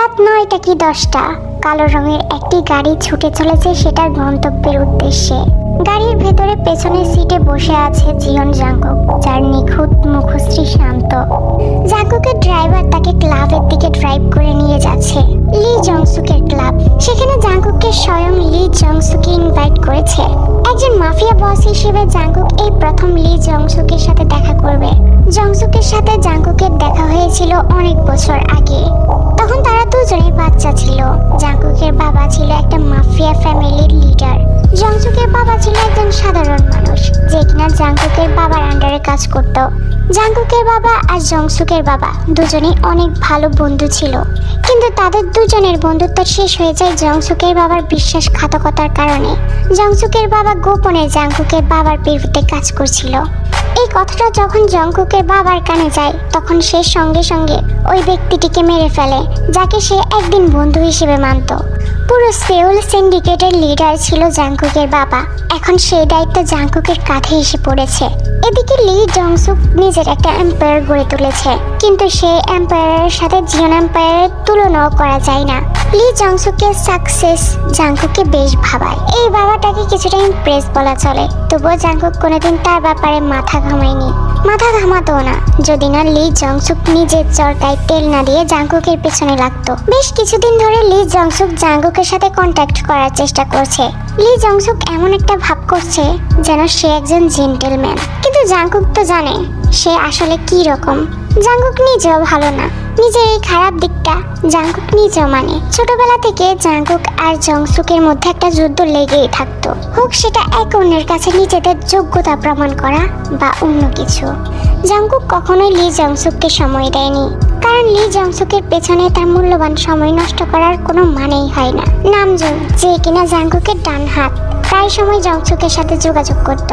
রাত 9টা কি 10টা কালো রঙের একটি গাড়ি ছুটে চলেছে সেটার গন্তব্যের উদ্দেশ্যে। গাড়ির ভেতরে পেছনের সিটে বসে আছে জিয়ন জাংকুক, যার নিখুঁত মুখশ্রী শান্ত। জাংকুকের ড্রাইভার তাকে ক্লাবের দিকে ড্রাইভ করে নিয়ে যাচ্ছে, লি জংসুকের ক্লাব। সেখানে জাংকুককে স্বয়ং লি জংসুকে ইনভাইট করেছে। একজন মাফিয়া বস হিসেবে জাংকুক এই প্রথম লি জংসুকের সাথে দেখা করবে। জংসুকের সাথে জাংকুকের দেখা হয়েছিল অনেক বছর আগে, তখন তারা দুজনেই বাচ্চা ছিল। জাংকুকের বাবা ছিল একটা মাফিয়া ফ্যামিলির লিডার। জংসুকের বাবা ছিল একজন সাধারণ মানুষ যে কিনা জাংকুকের বাবার আন্ডারে কাজ করত। জাংকুকের বাবা আর জংসুকের বাবা দুজনেই অনেক ভালো বন্ধু ছিল, কিন্তু তাদের দুজনের বন্ধুত্ব শেষ হয়ে যায় জংসুকের বাবার বিশ্বাসঘাতকতার কারণে। জংসুকের বাবা গোপনে জাংকুকের বাবার বিরুদ্ধে কাজ করছিল। এই কথাটা যখন জংকুকের বাবার কানে যায়, তখন সে সঙ্গে সঙ্গে ওই ব্যক্তিটিকে মেরে ফেলে যাকে সে একদিন বন্ধু হিসেবে মানত। পুরো সেউল সিন্ডিকেটের লিডার ছিল জাংকুকের বাবা। এখন সেই দায়িত্ব জাংকুকের কাঁধে এসে পড়েছে। এদিকে লি জংসুক নিজের একটা এম্পায়ার গড়ে তুলেছে, কিন্তু সেই এম্পায়ারের সাথে জিয়ন এম্পায়ারের তুলনাও করা যায় না। লি জংসুকের সাকসেস জাংকুককে বেশ ভাবায়। এই বাবাটাকে কিছুটা ইমপ্রেস বলা চলে, তবুও জাংকুক কোনোদিন তার ব্যাপারে মাথা ঘামাতো না যদি না লি জংসুক নিজের চরকায় তেল না দিয়ে জাংকুকের পেছনে লাগতো। বেশ কিছুদিন ধরে লি জংসুক জাংকুকের সাথে কন্ট্যাক্ট করার চেষ্টা করছে। লি জংসুক এমন একটা ভাব করছে যেন সে একজন জেন্টলম্যান, কিন্তু জাংকুক তো জানে সে আসলে কি রকম। জাংকুক নিজেও ভালো না, নিজের এই খারাপ দিকটা জাংকুক নিজেও মানে। ছোটবেলা থেকে জাংকুক আর জংসুকের মধ্যে একটা যুদ্ধ লেগেই থাকতো, হোক সেটা এক অন্যের কাছে নিজেদের যোগ্যতা প্রমাণ করা বা অন্য কিছু। জাংকুক কখনোই লি জংসুককে সময় দেয়নি, কারণ লি জংসুকের পেছনে তার মূল্যবান সময় নষ্ট করার কোনো মানেই হয় না। নামজুন, যে কিনা জাংকুকের ডান হাত, প্রায় সময় জংসুকের সাথে যোগাযোগ করত।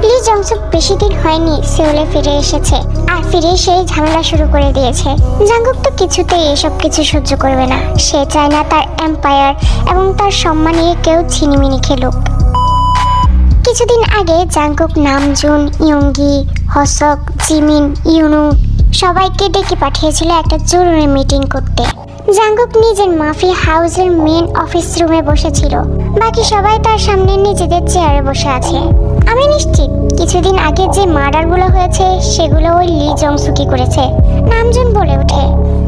লি জংসুক বেশি দিন হয়নি সেউলে ফিরে এসেছে, আর ফিরে সেই ঝামেলা শুরু করে দিয়েছে। জাংকুক তো কিছুতেই এসব কিছু সহ্য করবে না। সে চায় না তার এম্পায়ার এবং তার সম্মানে কেউ ছিনিমিনি খেলুক। কিছুদিন আগে জাংকুক নামজুন, ইয়ংগি, হসক, জিমিন, ইউনু সবাইকে ডেকে পাঠিয়েছিল একটা জরুরি মিটিং করতে। জাংকুক নিজের মাফিয়া হাউসের মেন অফিস রুমে বসেছিল, বাকি সবাই তার সামনে নিজেদের চেয়ারে বসে আছে। আমি নিশ্চিত কিছুদিন আগে যে মার্ডারগুলো হয়েছে সেগুলো ওই লি জংসুকি করেছে। নামজুন বলে ওঠে,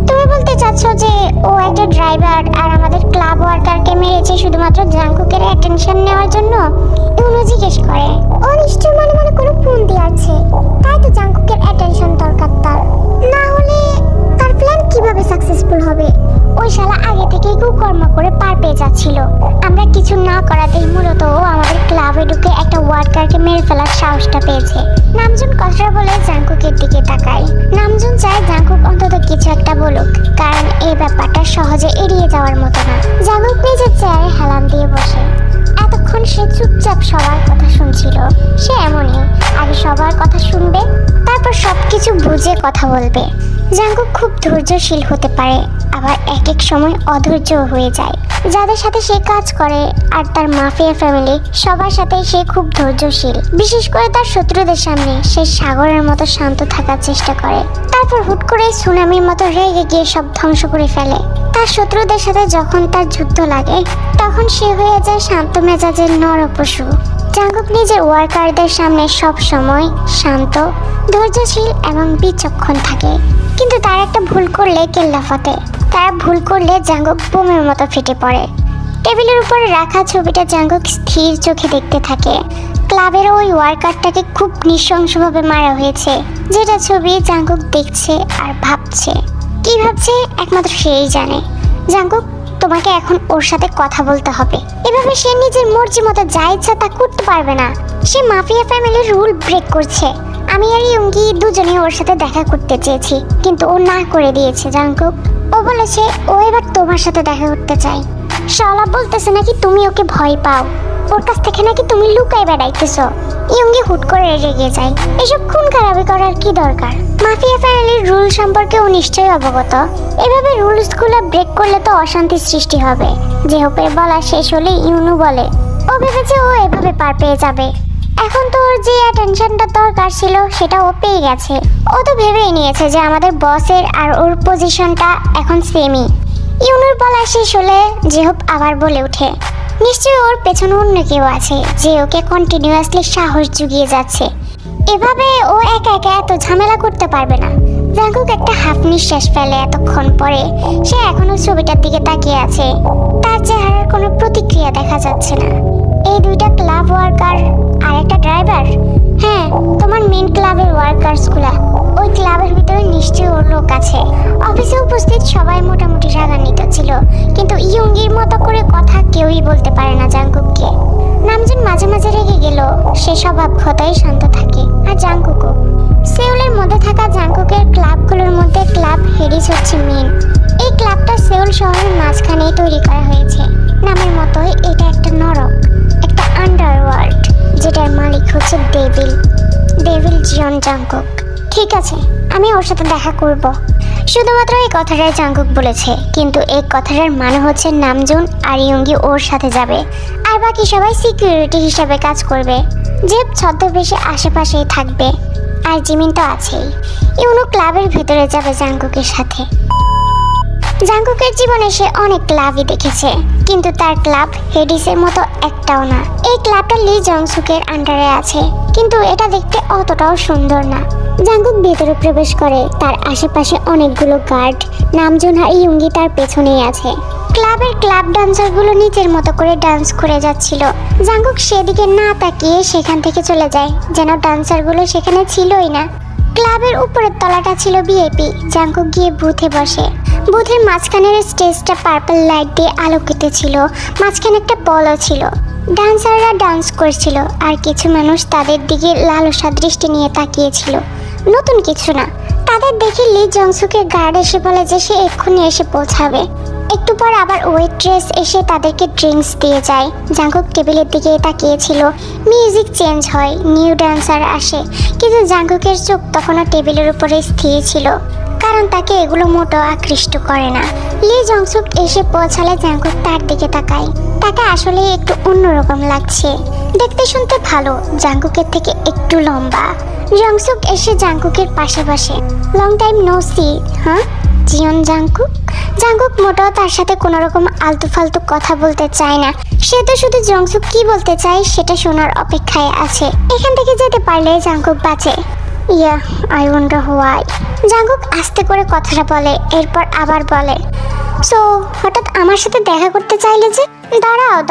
তুমি বলতে চাচ্ছ যে ও একটা ড্রাইভার আর আমাদের ক্লাব ওয়ার্কারকে মেরেছে শুধুমাত্র জাংকুকের অ্যাটেনশন নেওয়ার জন্য? ইউনো জিজ্ঞেস করে। ও নিশ্চয় মনে মনে কোনো ফোন দিয়ে আছে, তাই তো জাংকুকের অ্যাটেনশন দরকার তার, না হলে তার প্ল্যান কিভাবে সাকসেসফুল হবে? ওই শালা আগে থেকেই কুকর্ম করে পার পেয়ে যাচ্ছিল। আমরা কিছু না করাতেই মূলত ও আমাদের ক্লাবে ঢুকে একটা ওয়ার্কারকে মেরে ফেলার সাহসটা পেয়েছে। নামজুন কথা বলে জাংকুকের দিকে তাকায়। নামজুন চায় জাংকুক অন্তত কিছু একটা বলুক, কারণ এই ব্যাপারটা সহজে এড়িয়ে যাওয়ার মতো না। জাংকুক নিজের চেয়ারে হেলান দিয়ে বসে। এতক্ষণ সে চুপচাপ সবার কথা শুনছিল। সে এমনই, আগে সবার কথা শুনবে, তারপর সবকিছু বুঝে কথা বলবে। জাংকুক খুব ধৈর্যশীল হতে পারে, আবার এক এক সময় অধৈর্য হয়ে যায়। যাদের সাথে সে কাজ করে আর তার মাফিয়া ফ্যামিলি সবার সাথে সে খুব ধৈর্যশীল। বিশেষ করে তার শত্রুদের সামনে সে সাগরের মতো শান্ত থাকার চেষ্টা করে, তারপর হুট করে সুনামির মতো রেগে গিয়ে সব ধ্বংস করে ফেলে। তার শত্রুদের সাথে যখন তার যুদ্ধ লাগে তখন সে হয়ে যায় শান্ত মেজাজের নরপশু। জাংকুক নিজের ওয়ার্কারদের সামনে সব সময় শান্ত, ধৈর্যশীল এবং বিচক্ষণ থাকে, কিন্তু তার একটা ভুল করলে কেল্লা ফতে। তারা ভুল করলে জাংকুক বোমের মতো ফেটে পড়ে। টেবিলের উপরে রাখা ছবিটা জাংকুক স্থির চোখে দেখতে থাকে। ক্লাবের ওই ওয়ার্কারটাকে খুব নৃশংসভাবে মারা হয়েছে, যেটা ছবি জাংকুক দেখছে আর ভাবছে। কি ভাবছে একমাত্র সেই জানে। জাংকুক, তোমাকে এখন ওর সাথে কথা বলতে হবে। এভাবে সে নিজের মর্জি মতো যা ইচ্ছা তা করতে পারবে না। সে মাফিয়া ফ্যামিলির রুল ব্রেক করছে। আমি আর ইয়ংগি দুজনে ওর সাথে দেখা করতে চেয়েছি, কিন্তু ও না করে দিয়েছে। জাংকুক, ও বলেছে ও এবার তোমার সাথে দেখা করতে চাই। শালা বলতেছে নাকি তুমি ওকে ভয় পাও, ওর কাছ থেকে নাকি তুমি লুকাই বেড়াইতেছ। ইয়ংগি হুট করে রেগে যায়। এসব খুন খারাপি করার কি দরকার? মাফিয়া ফ্যামিলির রুল সম্পর্কে ও নিশ্চয়ই অবগত। এভাবে রুলসগুলো ব্রেক করলে তো অশান্তির সৃষ্টি হবে। জেহপের বলা শেষ হলে ইউনু বলে, ও ভেবেছে ও এভাবে পার পেয়ে যাবে। এখন তো ওর যে অ্যাটেনশনটা দরকার ছিল সেটা ও পেয়ে গেছে। ও তো ভেবেই নিয়েছে যে আমাদের বসের আর ওর পজিশনটা এখন সেমই। ইউনুর বলা শেষ হলে জেহব আবার বলে ওঠে, নিশ্চয়ই ওর পেছনে অন্য কেউ আছে যে ওকে কন্টিনিউয়াসলি সাহস জুগিয়ে যাচ্ছে। এভাবে ও একা একা এত ঝামেলা করতে পারবে না। জাঙ্কুক একটা হাফ নিঃশ্বাস ফেলে। এতক্ষণ পরে সে এখনো ছবিটার দিকে তাকিয়ে আছে। তার চেহারার কোনো প্রতিক্রিয়া দেখা যাচ্ছে না। এই দুইটা ক্লাব ওয়ার্কার আর একটা ড্রাইভার। হ্যাঁ, তোমার মেন ক্লাবের ওয়ার্কার্স গুলা। ওই ক্লাবের ভিতরে নিশ্চয়ই ওর লোক আছে। অফিসে উপস্থিত সবাই মোটামুটি রাগান্বিত ছিল, কিন্তু ইয়ুঙ্গির মতো করে কথা কেউই বলতে পারে না জাঙ্কুককে। নামজুন মাঝে মাঝে রেগে গেল, সে স্বভাবগতই শান্ত থাকে। আর জাঙ্কুকও। সেউলের মধ্যে থাকা জাঙ্কুকের ক্লাবগুলোর মধ্যে ক্লাব হেডিস হচ্ছে মেন। এই ক্লাবটা সেউল শহরের মাঝখানেই তৈরি করা হয়েছে। নামের মতোই এটা একটা নরক, একটা আন্ডারওয়ার্ল্ড, যেটার মালিক হচ্ছে ডেভিল জিয়ন জাঙ্কুক। ঠিক আছে, আমি ওর সাথে দেখা করব। শুধুমাত্র এই কথাটাই জাঙ্কুক বলেছে, কিন্তু এই কথাটার মানে হচ্ছে নামজুন আর ইয়ুঙ্গি ওর সাথে যাবে, আর বাকি সবাই সিকিউরিটি হিসাবে কাজ করবে। জেব ছদ্মবেশে আশেপাশেই থাকবে, আর জিমিন তো আছেই। ইউনু ক্লাবের ভেতরে যাবে জাঙ্কুকের সাথে। জাঙ্কুকের জীবনে সে অনেক ক্লাবই দেখেছে, কিন্তু তার ক্লাব হেডিসের মতো একটাও না। এই ক্লাবটা লি জংসুকের আন্ডারে আছে, কিন্তু এটা দেখতে অতটাও সুন্দর না। জাঙ্কুক ভেতরে প্রবেশ করে। তার আশেপাশে অনেকগুলো গার্ড। নামজুন আর ইয়ুঙ্গি তার পেছনেই আছে। ক্লাবের ক্লাব ডান্সারগুলো নিজের মতো করে ডান্স করে যাচ্ছিল। জাঙ্কুক সেদিকে না তাকিয়ে সেখান থেকে চলে যায়, যেন ডান্সারগুলো সেখানে ছিলই না। ক্লাবের উপরের তলাটা ছিল ভিআইপি। জাঙ্কুক গিয়ে বুথে বসে। বুথের মাঝখানের স্টেজটা পার্পল লাইট দিয়ে আলোকিত ছিল। মাঝখানে একটা বলও ছিল। ডান্সাররা ডান্স করছিল, আর কিছু মানুষ তাদের দিকে লালসা দৃষ্টি নিয়ে তাকিয়েছিল। নতুন কিছু না। তাদের দেখে লি জংসুকের গার্ড এসে বলে যে সে এক্ষুনি এসে পৌঁছাবে। একটু পর আবার ওয়েট্রেস এসে তাদেরকে ড্রিঙ্কস দিয়ে যায়। জাঙ্কুক টেবিলের দিকে তাকিয়েছিল। মিউজিক চেঞ্জ হয়, নিউ ডান্সার আসে, কিন্তু জাঙ্কুকের চোখ তখনও টেবিলের উপরে স্থির ছিল, কারণ তাকে এগুলো মোটেও আকৃষ্ট করে না। লি জংসুক এসে পৌঁছালে জাঙ্কুক তার দিকে তাকায়। তাকে আসলে একটু অন্যরকম লাগছে। দেখতে শুনতে ভালো, জাঙ্কুকের থেকে একটু লম্বা। জংসুক এসে জাঙ্কুকের পাশে বসে। Long time no see. হ্যাঁ, জিয়ন জাঙ্কুক। জাঙ্কুক মোটেও তার সাথে কোনো রকম আলতু ফালতু কথা বলতে চায় না। সে তো শুধু জংসুক কি বলতে চায় সেটা শোনার অপেক্ষায় আছে। এখান থেকে যেতে পারলে জাঙ্কুক বাঁচে। ইয়া, আই ওয়ান্ডার হোয়াই। জাঙ্কুক আস্তে করে কথাটা বলে, এরপর আবার বলে, সো হঠাৎ আমার সাথে দেখা করতে চাইলে যে?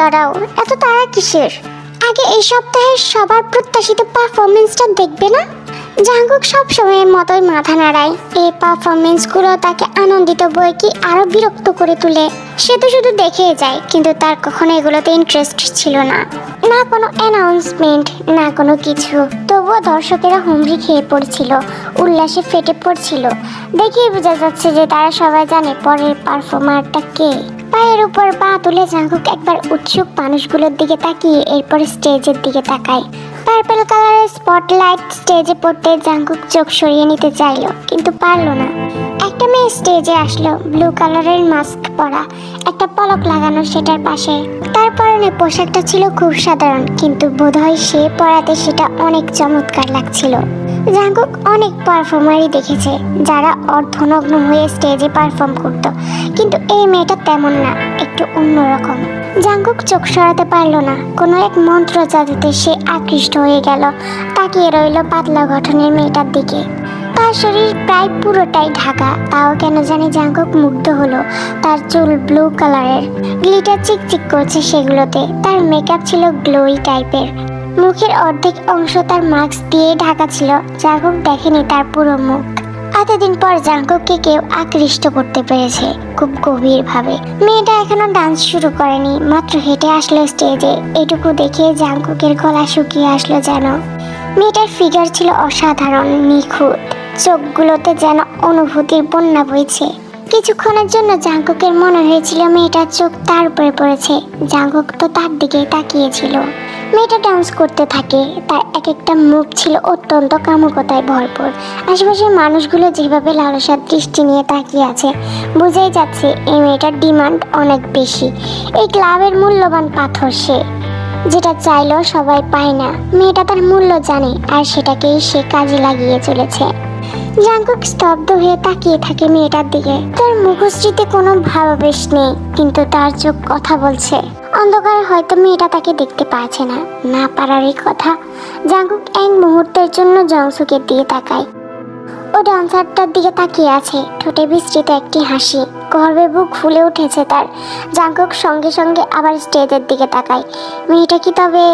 দাঁড়াও, এত তাড়া কিসের? আগে এই সপ্তাহের সবার প্রত্যাশিত পারফরমেন্সটা দেখবে না? জাঙ্কুক সব সময়ের মতোই মাথা নাড়ায়। এই পারফরমেন্সগুলো তাকে আনন্দিত বই কি আরো বিরক্ত করে তোলে। সে তো শুধু দেখেই যায়, কিন্তু তার কখনো এগুলোতে ইন্টারেস্ট ছিল না। না কোনো অ্যানাউন্সমেন্ট, না কোনো কিছু। তবুও দর্শকেরা হুমড়ি খেয়ে পড়ছিল, উল্লাসে ফেটে পড়ছিল। দেখেই বোঝা যাচ্ছে যে তারা সবাই জানে পরের পারফর্মারটা কে। পায়ের উপর পা তুলে জাঙ্কুক একবার উৎসুক মানুষগুলোর দিকে তাকিয়ে এরপর স্টেজের দিকে তাকায়। পার্পল কালারের স্পটলাইট স্টেজে পড়তে জাঙ্কুক চোখ সরিয়ে নিতে চাইলো, কিন্তু পারল না। একটা মেয়ে স্টেজে আসলো, ব্লু কালারের মাস্ক পরা, একটা পলক লাগানো সেটার পাশে। তার পরনে পোশাকটা ছিল খুব সাধারণ, কিন্তু বোধহয় সে পরাতে সেটা অনেক চমৎকার লাগছিল। জাঙ্কুক অনেক পারফর্মারই দেখেছে যারা অর্ধনগ্ন হয়ে স্টেজে পারফর্ম করত, কিন্তু এই মেয়েটা তেমন না, একটু অন্যরকম। জাঙ্কুক চোখ সরাতে পারল না। কোনো এক মন্ত্র জাদুতে সে আকৃষ্ট হয়ে গেল। তাকিয়ে রইল পাতলা গঠনের মেয়েটার দিকে। তার শরীর প্রায় পুরোটাই ঢাকা, তাও কেন জানি জাঙ্কুক মুগ্ধ হলো। তার চুল ব্লু কালারের, গ্লিটার চিকচিক করছে সেগুলোতে। তার মেকআপ ছিল গ্লোই টাইপের। মুখের অর্ধেক অংশ তার মাস্ক দিয়ে ঢাকা ছিল। জাঙ্কুক দেখেনি তার পুরো মুখ। এতদিন পর জাঙ্কুককে কেউ আকৃষ্ট করতে পেরেছে খুব গভীরভাবে। মেয়েটা এখনো ডান্স শুরু করেনি, মাত্র হেঁটে আসলো স্টেজে। এটুকু দেখে জাঙ্কুকের গলা শুকিয়ে আসলো যেন। মেয়েটার ফিগার ছিল অসাধারণ, নিখুঁত। চোখগুলোতে যেন অনুভূতির বন্যা বইছে। কিছুক্ষণের জন্য জাঙ্কুকের মনে হয়েছিল মেয়েটার চোখ তার উপরে পড়েছে। জাঙ্কুক তো তার দিকেই তাকিয়েছিল। মেয়েটা ডান্স করতে থাকে। তার এক একটা মুখ ছিল অত্যন্ত কামুকতায় ভরপুর। আশেপাশের মানুষগুলো যেভাবে লালসার দৃষ্টি নিয়ে তাকিয়ে আছে, বোঝাই যাচ্ছে এই মেয়েটার ডিমান্ড অনেক বেশি। এই ক্লাবের মূল্যবান পাথর সে, যেটা চাইলেও সবাই পায় না। মেয়েটা তার মূল্য জানে, আর সেটাকেই সে কাজে লাগিয়ে চলেছে। জাংকুক স্তব্ধ হয়ে তাকিয়ে থাকে মেয়েটার দিকে। তার মুখশ্রীতে কোনো ভাবাবেশ নেই, কিন্তু তার চোখ কথা বলছে। অন্ধকারে হয়তো মেয়েটা তাকে দেখতে পাচ্ছে না, না পারারই কথা। জাংকুক এক মুহূর্তের জন্য জংসুকের দিকে তাকায়। ও ডান্সারটার দিকে তাকিয়ে আছে, ঠোঁটে বিস্তৃত একটি হাসি, গর্বে বুক ফুলে উঠেছে তার। জাংকুক সঙ্গে সঙ্গে আবার স্টেজের দিকে তাকায়। মেয়েটা কি তবে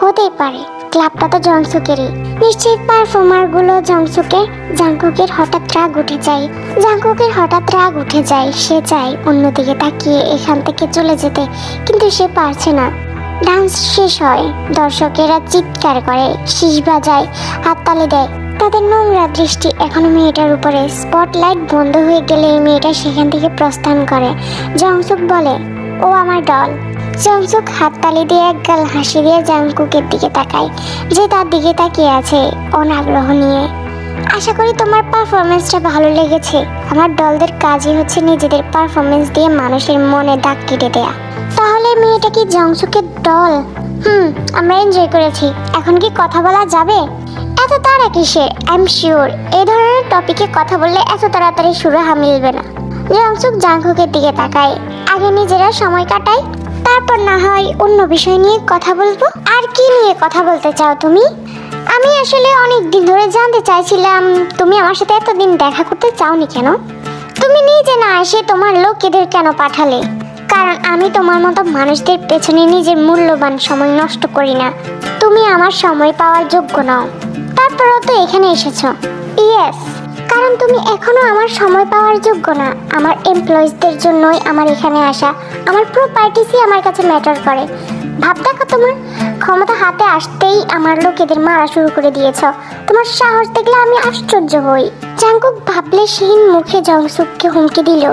হতেই পারে? ক্লাবটা তো জংসুকেরই, নিশ্চয়ই পারফর্মারগুলো জংসুকের। জাংকুকের হঠাৎ রাগ উঠে যায়। সে চায় অন্যদিকে তাকিয়ে এখান থেকে চলে যেতে, কিন্তু সে পারছে না। ডান্স শেষ হয়, দর্শকেরা চিৎকার করে, শীষ বাজায়, হাততালি দেয়। তাদের নোংরা দৃষ্টি এখনো মেয়েটার উপরে। স্পটলাইট বন্ধ হয়ে গেলে মেয়েটা সেখান থেকে প্রস্থান করে। জংসুক বলে, ও আমার ডল। জংসুক হাততালি দিয়ে একগাল হাসি দিয়ে জাংকুকের দিকে তাকায়, যে তার দিকে তাকিয়ে আছে অনাগ্রহ নিয়ে। আশা করি তোমার পারফরমেন্সটা ভালো লেগেছে। আমার ডলদের কাজই হচ্ছে নিজেদের পারফরমেন্স দিয়ে মানুষের মনে দাগ কেটে দেয়া। তাহলে মেয়েটা কি জংসুকের ডল? আমরা এনজয় করেছি, এখন কি কথা বলা যাবে? এত তাড়া কিসের? আই এম শিওর এই ধরনের টপিকে কথা বললে এত তাড়াতাড়ি সুরাহা মিলবে না। জংসুক জাংকুকের দিকে তাকায়। আগে নিজেরা সময় কাটাই, তারপর না হয় অন্য বিষয় নিয়ে কথা বলবো। আর কি নিয়ে কথা বলতে চাও তুমি? আমি আসলে অনেক দিন ধরে জানতে চাইছিলাম তুমি আমার সাথে এতদিন দেখা করতে চাওনি কেন? তুমি নিজে না এসে তোমার লোকেদের কেন পাঠালে? কারণ আমি তোমার মতো মানুষদের পেছনে নিজের মূল্যবান সময় নষ্ট করি না। তুমি আমার সময় পাওয়ার যোগ্য নও, তারপরও তো এখানে এসেছো। ইয়েস, কারণ তুমি এখনো আমার সময় পাওয়ার যোগ্য না। আমার এমপ্লয়িজদের জন্যই আমার এখানে আসা। আমার প্রপার্টিসই আমার কাছে ম্যাটার করে। ভাব দেখো, তোমার ক্ষমতা হাতে আসতেই আমার লোকেদের মারা শুরু করে দিয়েছ। তোমার সাহস দেখলে আমি আশ্চর্য হই। জাংকুক ভাবলেশহীন মুখে জংসুককে হুমকি দিল,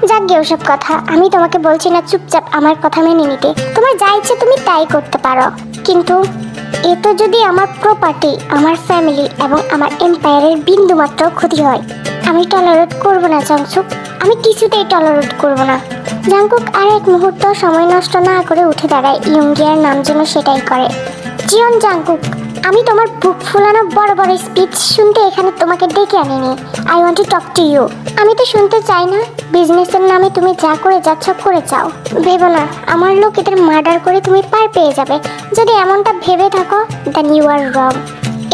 যাকগে ওসব কথা। আমি তোমাকে বলছি না চুপচাপ আমার কথা মেনে নিতে। তোমার যা ইচ্ছে তুমি তাই করতে পারো, কিন্তু এতে যদি আমার প্রপার্টি, আমার ফ্যামিলি এবং আমার এম্পায়ারের বিন্দুমাত্র ক্ষতি হয়, আমি টলারেট করব না জংসুক। আমি কিছুতেই টলারেট করব না। জাংকুক আর এক মুহূর্ত সময় নষ্ট না করে উঠে দাঁড়ায়। ইয়ুঙ্গিয়ার নাম যেন সেটাই করে। জিয়ন জাংকুক, আমি তোমার বুক ফুলানো বড় বড় স্পিচ শুনতে এখানে তোমাকে ডেকে আনিনি। I want to talk to you. আমি তো শুনতে চাই না বিজনেসের নামে তুমি যা করে যাচ্ছ করে যাও। ভেবো না আমার লোকেদের মার্ডার করে তুমি পার পেয়ে যাবে। যদি এমনটা ভেবে থাকো, দেন ইউ আর রং।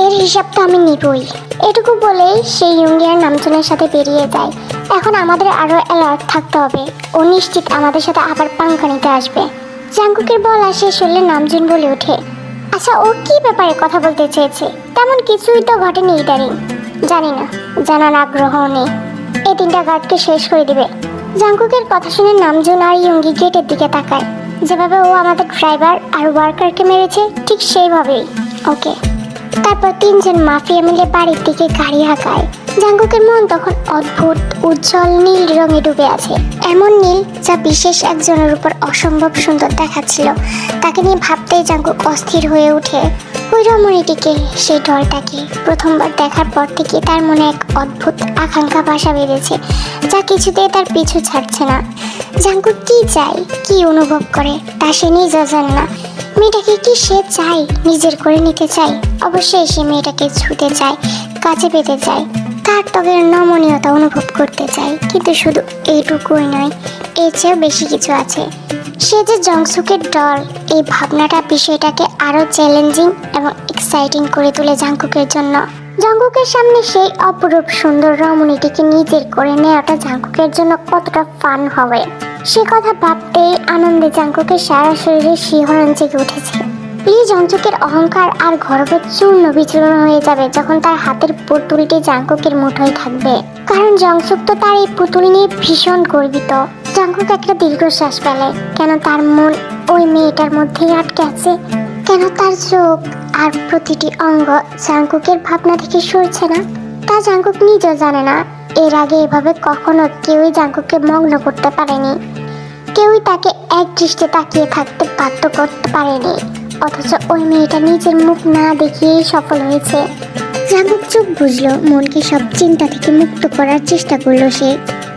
এর হিসাব তো আমি নিবই। এটুকু বলেই সেই ইয়ুঙ্গিয়ার নামজনের সাথে বেরিয়ে যায়। এখন আমাদের আরো অ্যালার্ট থাকতে হবে। ও নিশ্চিত আমাদের সাথে আবার পাঙ্খা নিতে আসবে। জাংকুকের বলা শেষ হলে নামজুন বলে ওঠে, আচ্ছা ও কি ব্যাপারে কথা বলতে চেয়েছে? তেমন কিছুই তো ঘটেনি ইদারিং। জানি না, জানার আগ্রহ নেই। এই 3টা গার্ডকে শেষ করে দিবে। জাংকুকের কথা শুনে নামজুন আর ইয়ুঙ্গি গেটের দিকে তাকায়। যেভাবে ও আমাদের ড্রাইভার আর ওয়ার্কারকে মেরেছে ঠিক সেইভাবেই। ওকে। তারপর 3জন মাফিয়া মিলে বাড়ির দিকে গাড়ি হাঁকায়। জাংকুকের মন তখন অদ্ভুত উজ্জ্বল নীল রঙে ডুবে আছে। এমন নীল যা বিশেষ একজনের উপর অসম্ভব সুন্দর দেখাচ্ছিল। তাকে নিয়ে ভাবতেই জাংকুক অস্থির হয়ে ওঠে। ওই রমণীটিকে, সেই ডলটাকে প্রথমবার দেখার পর থেকে তার মনে এক অদ্ভুত আকাঙ্ক্ষা বাসা বেঁধেছে, যা কিছুতেই তার পিছু ছাড়ছে না। জাংকুক কি চায়, কি অনুভব করে তা সে নিজেও জানে না। মেয়েটাকে কি সে চায়, নিজের করে নিতে চায়? অবশ্যই সে মেয়েটাকে ছুঁতে চায়, কাছে পেতে চায়, তার ত্বকের নমনীয়তা অনুভব করতে চায়। কিন্তু শুধু এইটুকুই নয়, এর চেয়েও বেশি কিছু আছে। সে যে জংসুকের ডল, এই ভাবনাটা বিষয়টাকে আরো চ্যালেঞ্জিং এবং এক্সাইটিং করে তোলে জাংকুকের জন্য। জাংকুকের সামনে সেই অপরূপ সুন্দর রমণীটিকে নিজের করে নেওয়াটা জাংকুকের জন্য কতটা ফান হবে, সে কথা ভাবতেই আনন্দে জাংকুকের সারা শরীরে শিহরণ জেগে উঠেছে। লি জংসুকের অহংকার আর গর্ব চূর্ণ বিচূর্ণ হয়ে যাবে যখন তার হাতের পুতুলটি জাংকুকের মুঠোয় থাকবে। কারণ জংসুক তো তার এই পুতুল নিয়ে ভীষণ গর্বিত। জাংকুক একটা দীর্ঘশ্বাস ফেলে। কেন তার মন ওই মেয়েটার মধ্যেই আটকে আছে? কেন তার চোখ আর প্রতিটি অঙ্গ জাংকুকের ভাবনা থেকে সরছে না? তা জাংকুক নিজেও জানে না। এর আগে এভাবে কখনো কেউই জাংকুককে মগ্ন করতে পারেনি। কেউই তাকে এক দৃষ্টে তাকিয়ে থাকতে বাধ্য করতে পারেনি। অথচ ওই মেয়েটা নিজের মুখ না দেখিয়েই সফল হয়েছে। জাংকুক চোখ বুঝলো, মনকে সব চিন্তা থেকে মুক্ত করার চেষ্টা করলো সে।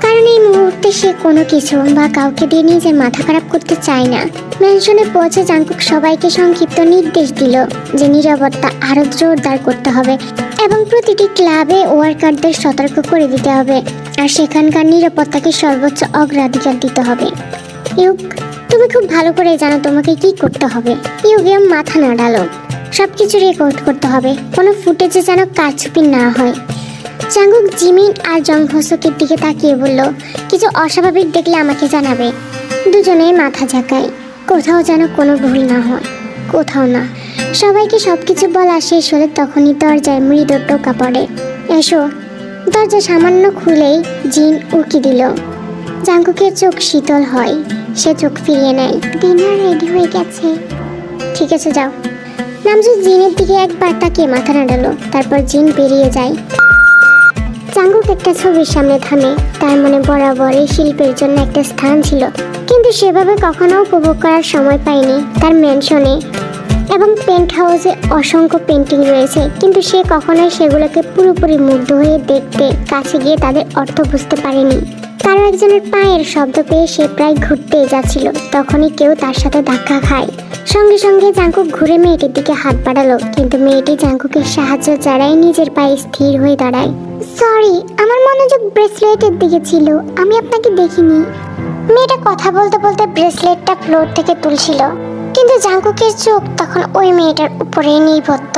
কারণ এই মুহূর্তে সে কোনো কিছু বা কাউকে দিয়ে নিজের মাথা খারাপ করতে চায় না। ম্যানশনে পৌঁছে জাংকুক সবাইকে সংক্ষিপ্ত নির্দেশ দিল যে নীরবতা আরো জোরদার করতে হবে। এবং প্রতিটি ক্লাবে ওয়ার্কারদের সতর্ক করে দিতে হবে, আর সেখানকার নিরাপত্তাকে সর্বোচ্চ অগ্রাধিকার দিতে হবে। ইউক, তুমি খুব ভালো করে জানো তোমাকে কি করতে হবে। ইউগিয়াম মাথা নাড়ালো। সবকিছু রেকর্ড করতে হবে, কোনো ফুটেজে যেন কারচুপি না হয়। জাঙ্গুক জিমিন আর জংহসকের দিকে তাকিয়ে বলল, কিছু অস্বাভাবিক দেখলে আমাকে জানাবে। দুজনেই মাথা ঝাঁকায়। কোথাও যেন কোনো ভুল না হয়, কোথাও না। সবাইকে সবকিছু বলা শেষ হলে তখনই দরজায় মৃদু টোকা পড়ে। এসো। দরজা সামান্য খুলেই জিন উকি দিল। জাঙ্গুকের চোখ শীতল হয়। সে চোখ ফিরিয়ে নেয়। ডিনার রেডি হয়ে গেছে। ঠিক আছে, যাও। নামজু জিনের দিকে একবার তাকিয়ে মাথা নাড়ালো, তারপর জিন বেরিয়ে যায়। জাঙ্গুক একটা ছবির সামনে থামে। তার মনে বরাবরই শিল্পের জন্য একটা স্থান ছিল, কিন্তু সেভাবে কখনো উপভোগ করার সময় পায়নি। তার ম্যানশনে এবং পেন্ট হাউসে অসংখ্য পেন্টিং রয়েছে, কিন্তু সে কখনোই সেগুলোকে পুরোপুরি মুগ্ধ হয়ে দেখতে কাছে গিয়ে তাদের অর্থ বুঝতে পারেনি। কারো একজনের পায়ের শব্দ পেয়ে সে প্রায় ঘুরতে যাচ্ছিল, তখনই কেউ তার সাথে ধাক্কা খায়। সঙ্গে সঙ্গে জাঙ্কুক ঘুরে মেয়েটির দিকে হাত বাড়ালো, কিন্তু মেয়েটি জাঙ্কুকের সাহায্য ছাড়াই নিজের পায়ে স্থির হয়ে দাঁড়ায়। সরি, আমার মনোযোগ ব্রেসলেটের দিকে ছিল, আমি আপনাকে দেখিনি। মেয়েটা কথা বলতে বলতে ব্রেসলেটটা ফ্লোর থেকে তুলছিল, কিন্তু জাঙ্কুকের চোখ তখন ওই মেয়েটার উপরেই নিবদ্ধ।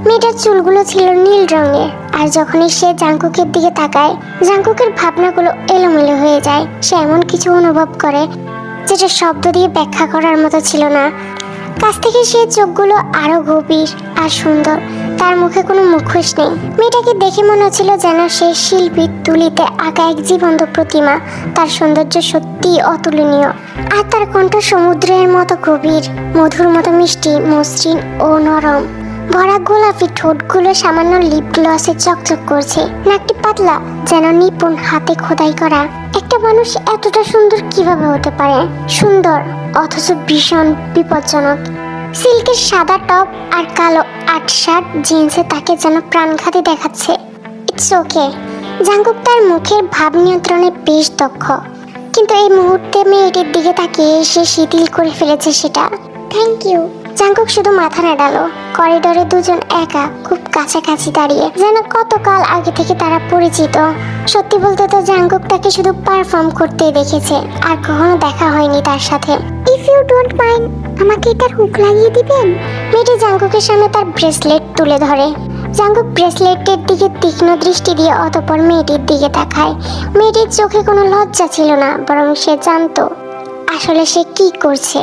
মেয়েটার চুলগুলো ছিল নীল রঙের, আর যখনই সে জাঙ্কুকের দিকে তাকায়, জাঙ্কুকের ভাবনাগুলো এলোমেলো হয়ে যায়। সে এমন কিছু অনুভব করে যেটা শব্দ দিয়ে ব্যাখ্যা করার মতো ছিল না। কাছ থেকে সে চোখগুলো আরো গভীর আর সুন্দর। তার মুখে কোনো মুখোশ নেই। মেয়েটাকে দেখে মনে হচ্ছিল যেন সে শিল্পীর তুলিতে আঁকা এক জীবন্ত প্রতিমা। তার সৌন্দর্য সত্যিই অতুলনীয়, আর তার কণ্ঠ সমুদ্রের মতো গভীর, মধুর মতো মিষ্টি, মসৃণ ও নরম। ভরা গোলাপি ঠোঁটগুলো সামান্য লিপ গ্লসে চকচক করছে। নাকটি পাতলা, যেন নিপুণ হাতে খোদাই করা। একটা মানুষ এতটা সুন্দর কিভাবে হতে পারে? সুন্দর অথচ ভীষণ বিপজ্জনক। সিল্কের সাদা টপ আর কালো আট শার্ট জিন্সে তাকে যেন প্রাণঘাতী দেখাচ্ছে। It's okay. জাঙ্কুক তার মুখের ভাব নিয়ন্ত্রণে বেশ দক্ষ, কিন্তু এই মুহূর্তে মেয়েটির দিকে তাকিয়ে সে শিথিল করে ফেলেছে সেটা। Thank you. জাঙ্কুক শুধু মাথা নাড়ালো। করিডোরে দুজন একা, খুব কাছাকাছি দাঁড়িয়ে, যেন কতকাল আগে থেকে তারা পরিচিত। সত্যি বলতে তো জাঙ্কুক তাকে শুধু পারফর্ম করতেই দেখেছে, আর কখনো দেখা হয়নি তার সাথে। ইফ ইউ ডোন্ট মাইন্ড, আমাকে এটার হুক লাগিয়ে দিবেন? মেয়েটি জাঙ্কুকের সামনে তার ব্রেসলেট তুলে ধরে। জাঙ্কুক ব্রেসলেটের দিকে তীক্ষ্ণ দৃষ্টি দিয়ে অতঃপর মেয়েটির দিকে তাকায়। মেয়েটির চোখে কোনো লজ্জা ছিল না, বরং সে জানতো আসলে সে কি করছে।